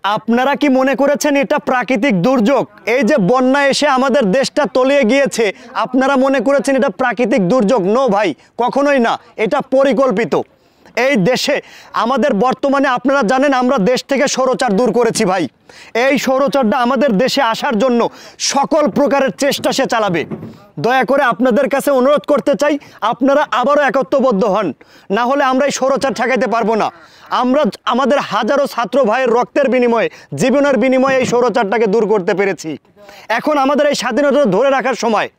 আপনারা কি মনে করেছেন এটা প্রাকৃতিক দুর্যোগ? এই যে বন্যা এসে আমাদের দেশটা তলিয়ে গিয়েছে, আপনারা মনে করেছেন এটা প্রাকৃতিক দুর্যোগ? নো ভাই, কখনোই না, এটা পরিকল্পিত। এই দেশে আমাদের বর্তমানে আপনারা জানেন আমরা দেশ থেকে স্বৈরাচার দূর করেছি ভাই। এই স্বৈরাচারটা আমাদের দেশে আসার জন্য সকল প্রকারের চেষ্টা সে চালাবে। দয়া করে আপনাদের কাছে অনুরোধ করতে চাই, আপনারা আবারও একত্রবদ্ধ হন, না হলে আমরা এই স্বৈরাচার ঠেকাইতে পারবো না। আমরা আমাদের হাজারো ছাত্র ভাইয়ের রক্তের বিনিময়ে, জীবনের বিনিময়ে এই স্বৈরাচারটাকে দূর করতে পেরেছি। এখন আমাদের এই স্বাধীনতা ধরে রাখার সময়।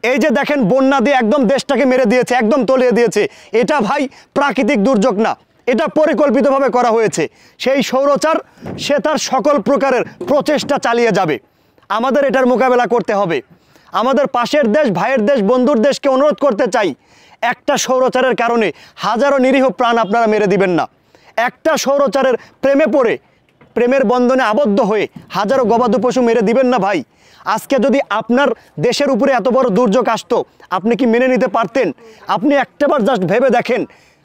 এই যে দেখেন বন্যা দিয়ে একদম দেশটাকে মেরে দিয়েছে, একদম তলিয়ে দিয়েছে। এটা ভাই প্রাকৃতিক দুর্যোগ না, এটা পরিকল্পিতভাবে করা হয়েছে। সেই স্বৈরাচার সে তার সকল প্রকারের প্রচেষ্টা চালিয়ে যাবে। আমাদের এটার মোকাবেলা করতে হবে। আমাদের পাশের দেশ, ভাইয়ের দেশ, বন্ধুর দেশকে অনুরোধ করতে চাই, একটা স্বৈরাচারের কারণে হাজারো নিরীহ প্রাণ আপনারা মেরে দিবেন না। একটা স্বৈরাচারের প্রেমে পড়ে, প্রেমের বন্ধনে আবদ্ধ হয়ে হাজারো গবাদি পশু মেরে দিবেন না ভাই। আজকে যদি আপনার দেশের উপরে এত বড় দুর্যোগ আসতো, আপনি কি মেনে নিতে পারতেন? আপনি একটাবার জাস্ট ভেবে দেখেন,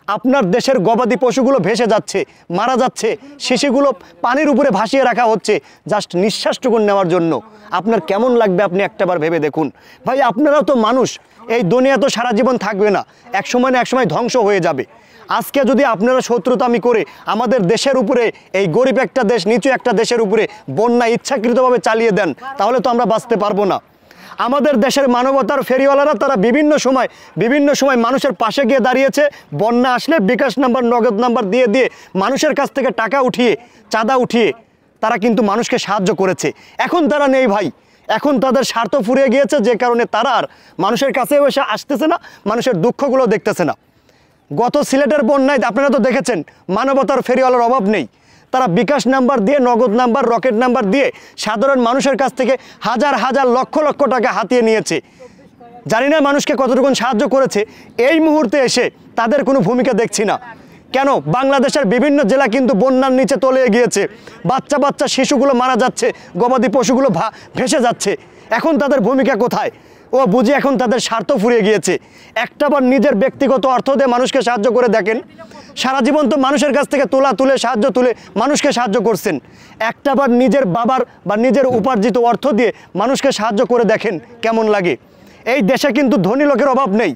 আপনার দেশের গবাদি পশুগুলো ভেসে যাচ্ছে, মারা যাচ্ছে, শিশুগুলো পানির উপরে ভাসিয়ে রাখা হচ্ছে জাস্ট নিঃশ্বাসটুকুন নেওয়ার জন্য। আপনার কেমন লাগবে আপনি একটাবার ভেবে দেখুন ভাই। আপনারাও তো মানুষ, এই দুনিয়া তো সারা জীবন থাকবে না, এক সময় না এক সময় ধ্বংস হয়ে যাবে। আজকে যদি আপনারা শত্রুতামি করে আমাদের দেশের উপরে, এই গরিব একটা দেশ, নিচু একটা দেশের উপরে বন্যা ইচ্ছাকৃতভাবে চালিয়ে দেন, তাহলে তো আমরা বাঁচতে পারবো না। আমাদের দেশের মানবতার ফেরিওয়ালারা তারা বিভিন্ন সময় মানুষের পাশে গিয়ে দাঁড়িয়েছে। বন্যা আসলে বিকাশ নাম্বার, নগদ নাম্বার দিয়ে দিয়ে মানুষের কাছ থেকে টাকা উঠিয়ে, চাঁদা উঠিয়ে তারা কিন্তু মানুষকে সাহায্য করেছে। এখন তারা নেই ভাই, এখন তাদের স্বার্থ ফুরিয়ে গিয়েছে, যে কারণে তারা আর মানুষের কাছে এসে আসতেছে না, মানুষের দুঃখগুলো দেখতেছে না। গত সিলেটের বন্যায় আপনারা তো দেখেছেন, মানবতার ফেরিওয়ালার অভাব নেই। তারা বিকাশ নাম্বার দিয়ে, নগদ নাম্বার, রকেট নাম্বার দিয়ে সাধারণ মানুষের কাছ থেকে হাজার হাজার লক্ষ লক্ষ টাকা হাতিয়ে নিয়েছে। জানি না মানুষকে কতটুকু সাহায্য করেছে। এই মুহূর্তে এসে তাদের কোনো ভূমিকা দেখছি না। কেন? বাংলাদেশের বিভিন্ন জেলা কিন্তু বন্যার নিচে তলিয়ে গিয়েছে, বাচ্চা বাচ্চা শিশুগুলো মারা যাচ্ছে, গবাদি পশুগুলো ভেসে যাচ্ছে। এখন তাদের ভূমিকা কোথায়? ও বুঝি এখন তাদের স্বার্থ ফুরিয়ে গিয়েছে। একটাবার নিজের ব্যক্তিগত অর্থ দিয়ে মানুষকে সাহায্য করে দেখেন। সারা জীবন তো মানুষের কাছ থেকে সাহায্য তুলে মানুষকে সাহায্য করছেন। একটাবার নিজের বাবার বা নিজের উপার্জিত অর্থ দিয়ে মানুষকে সাহায্য করে দেখেন কেমন লাগে। এই দেশে কিন্তু ধনী লোকের অভাব নেই।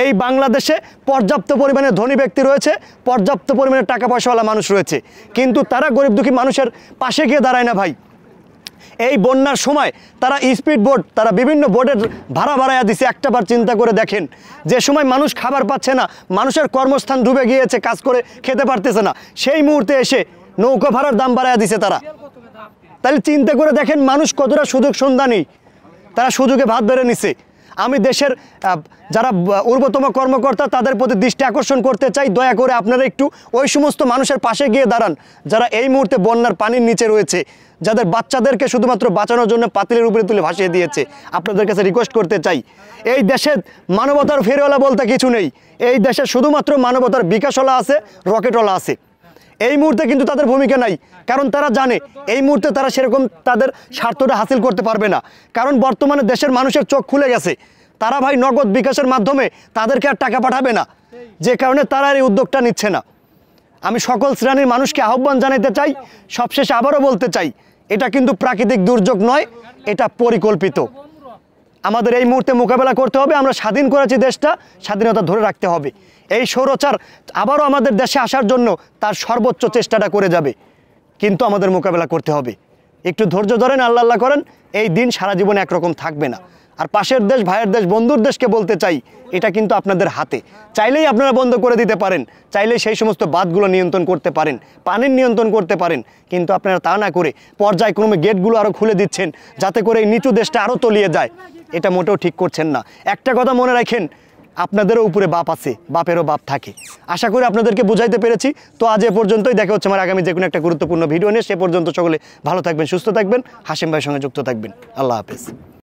এই বাংলাদেশে পর্যাপ্ত পরিমাণে ধনী ব্যক্তি রয়েছে, পর্যাপ্ত পরিমাণে টাকা পয়সাওয়ালা মানুষ রয়েছে, কিন্তু তারা গরিব দুঃখী মানুষের পাশে গিয়ে দাঁড়ায় না ভাই। এই বন্যার সময় তারা স্পিড বোট, তারা বিভিন্ন বোটের ভাড়া বাড়াইয়া দিছে। একটাবার চিন্তা করে দেখেন, যে সময় মানুষ খাবার পাচ্ছে না, মানুষের কর্মস্থান ডুবে গিয়েছে, কাজ করে খেতে পারতেছে না, সেই মুহূর্তে এসে নৌকা ভাড়ার দাম বাড়াইয়া দিছে তারা। তাহলে চিন্তা করে দেখেন মানুষ কতটা সুযোগ সন্ধানী, তারা সুযোগে ভাত বেড়ে নিছে। আমি দেশের যারা ঊর্ধ্বতম কর্মকর্তা তাদের প্রতি দৃষ্টি আকর্ষণ করতে চাই, দয়া করে আপনারা একটু ওই সমস্ত মানুষের পাশে গিয়ে দাঁড়ান যারা এই মুহূর্তে বন্যার পানির নিচে রয়েছে, যাদের বাচ্চাদেরকে শুধুমাত্র বাঁচানোর জন্য পাতিলের উপরে তুলে ভাসিয়ে দিয়েছে। আপনাদের কাছে রিকোয়েস্ট করতে চাই, এই দেশে মানবতার ফেরিওয়ালা বলতে কিছু নেই। এই দেশে শুধুমাত্র মানবতার বিকাশওয়ালা আছে, রকেটওয়ালা আছে। এই মুহূর্তে কিন্তু তাদের ভূমিকা নাই, কারণ তারা জানে এই মুহূর্তে তারা সেরকম তাদের স্বার্থটা হাসিল করতে পারবে না। কারণ বর্তমানে দেশের মানুষের চোখ খুলে গেছে, তারা ভাই নগদ বিকাশের মাধ্যমে তাদেরকে আর টাকা পাঠাবে না, যে কারণে তারা এই উদ্যোগটা নিচ্ছে না। আমি সকল শ্রেণীর মানুষকে আহ্বান জানাতে চাই, সবশেষে আবারও বলতে চাই, এটা কিন্তু প্রাকৃতিক দুর্যোগ নয়, এটা পরিকল্পিত। আমাদের এই মুহূর্তে মোকাবেলা করতে হবে। আমরা স্বাধীন করেছি দেশটা, স্বাধীনতা ধরে রাখতে হবে। এই স্বৈরাচার আবারও আমাদের দেশে আসার জন্য তার সর্বোচ্চ চেষ্টাটা করে যাবে, কিন্তু আমাদের মোকাবেলা করতে হবে। একটু ধৈর্য ধরেন, আল্লাহ আল্লাহ করেন, এই দিন সারা জীবনে একরকম থাকবে না। আর পাশের দেশ, ভাইয়ের দেশ, বন্ধুর দেশকে বলতে চাই, এটা কিন্তু আপনাদের হাতে। চাইলেই আপনারা বন্ধ করে দিতে পারেন, চাইলেই সেই সমস্ত বাঁধগুলো নিয়ন্ত্রণ করতে পারেন, পানির নিয়ন্ত্রণ করতে পারেন, কিন্তু আপনারা তা না করে পর্যায়ক্রমে গেটগুলো আরও খুলে দিচ্ছেন যাতে করে এই নিচু দেশটা আরও তলিয়ে যায়। এটা মোটেও ঠিক করছেন না। একটা কথা মনে রাখেন, আপনাদেরও উপরে বাপ আছে, বাপেরও বাপ থাকে। আশা করি আপনাদেরকে বুঝাইতে পেরেছি। তো আজ এ পর্যন্তই, দেখা হচ্ছে আমার আগামী যে কোনো একটা গুরুত্বপূর্ণ ভিডিও নিয়ে। সে পর্যন্ত সকলে ভালো থাকবেন, সুস্থ থাকবেন, হাশিম ভাইয়ের সঙ্গে যুক্ত থাকবেন। আল্লাহ হাফেজ।